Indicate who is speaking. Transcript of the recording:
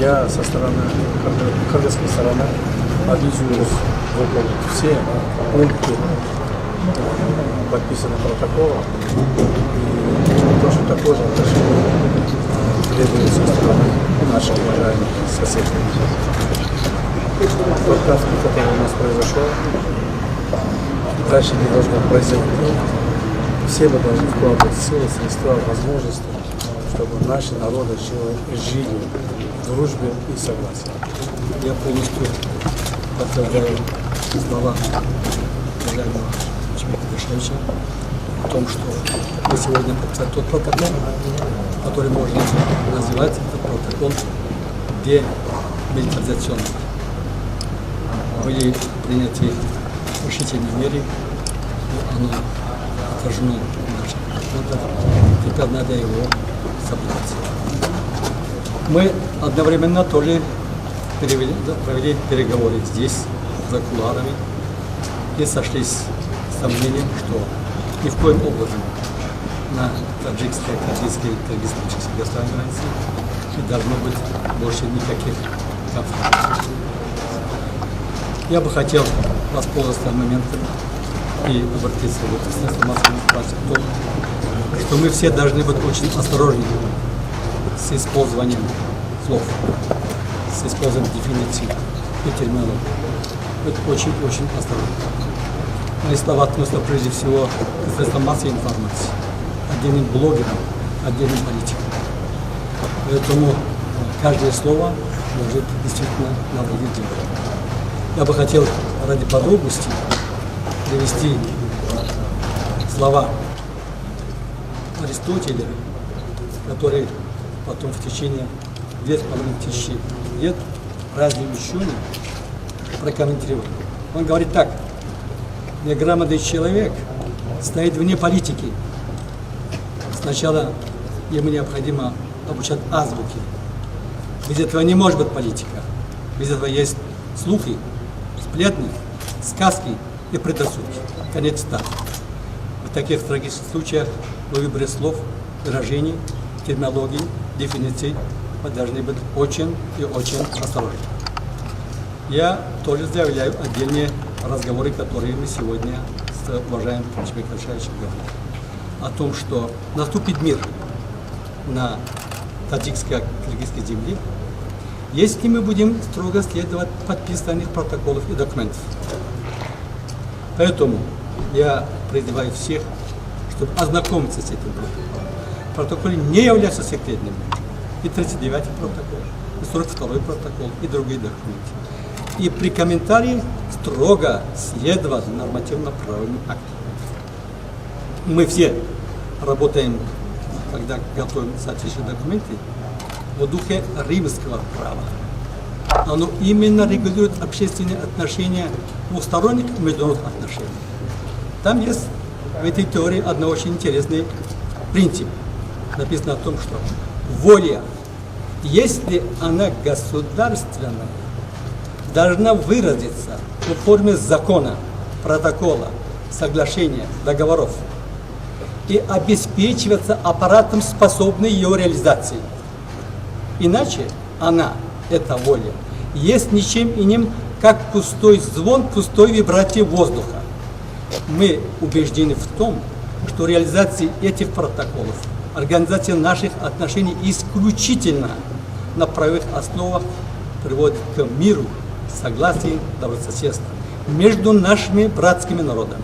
Speaker 1: Я со стороны кыргызской стороны обязуюсь выполнить все пункты подписанного протокола. И точно такое же отношение требуется со стороны наших уважаемых соседей. Подкаст, который у нас произошел, дальше не должно произойти. Все мы должны вкладывать силы, средства, возможности, чтобы наши народы жили в дружбе и согласии.
Speaker 2: Я полностью подтверждаю слова уважаемого Чемика Дашевича о том, что мы сегодня подписали тот протокол, который можно называть протокол демилитаризационный. Были приняты решительные меры, и оно отражено в наших документах. Теперь надо его соблюдать. Мы одновременно тоже провели переговоры здесь, за кулуарами, и сошлись с мнением, что ни в коем образом на таджикско-кыргызской государственной границе не должно быть больше никаких конфликтов. Я бы хотел воспользоваться моментом и обратиться к средствам массовой информации о том, что мы все должны быть очень осторожны с использованием слов, с использованием дефиниций и терминологии. Это очень-очень осторожно. Мои слова относятся прежде всего к средствам массовой информации, отдельным блогерам, отдельным политикам. Поэтому каждое слово может действительно навредить делу. Я бы хотел ради подробностей привести слова Аристотеля, который потом в течение 2500 лет разные ученые прокомментировали. Он говорит так: неграмотный человек стоит вне политики. Сначала ему необходимо обучать азбуке. Без этого не может быть политика. Без этого есть слухи, сплетни, сказки и предрассудки. Конец цитаты. В таких трагических случаях во выборе слов, выражений, терминологии, дефиниций мы должны быть очень и очень осторожны. Я тоже заявляю отдельные разговоры, которые мы сегодня с уважаемым Чемиком Дашевичем говорили. О том, что наступит мир на таджикско-кыргызской земле, если мы будем строго следовать подписанных протоколов и документов. Поэтому я призываю всех, чтобы ознакомиться с этим протоколом. Протокол не является секретным. И 39-й протокол, и 42-й протокол, и другие документы. И при комментарии строго следовать нормативно-правовым актам. Мы все работаем, когда готовим соответствующие документы, в духе римского права. Оно именно регулирует общественные отношения двусторонних и международных отношений. Там есть в этой теории один очень интересный принцип. Написано о том, что воля, если она государственная, должна выразиться в форме закона, протокола, соглашения, договоров и обеспечиваться аппаратом, способным ее реализации. Иначе она, эта воля, есть ничем иным, как пустой звон, пустой вибрации воздуха. Мы убеждены в том, что реализация этих протоколов, организация наших отношений исключительно на правовых основах приводит к миру, согласию, добрососедству между нашими братскими народами.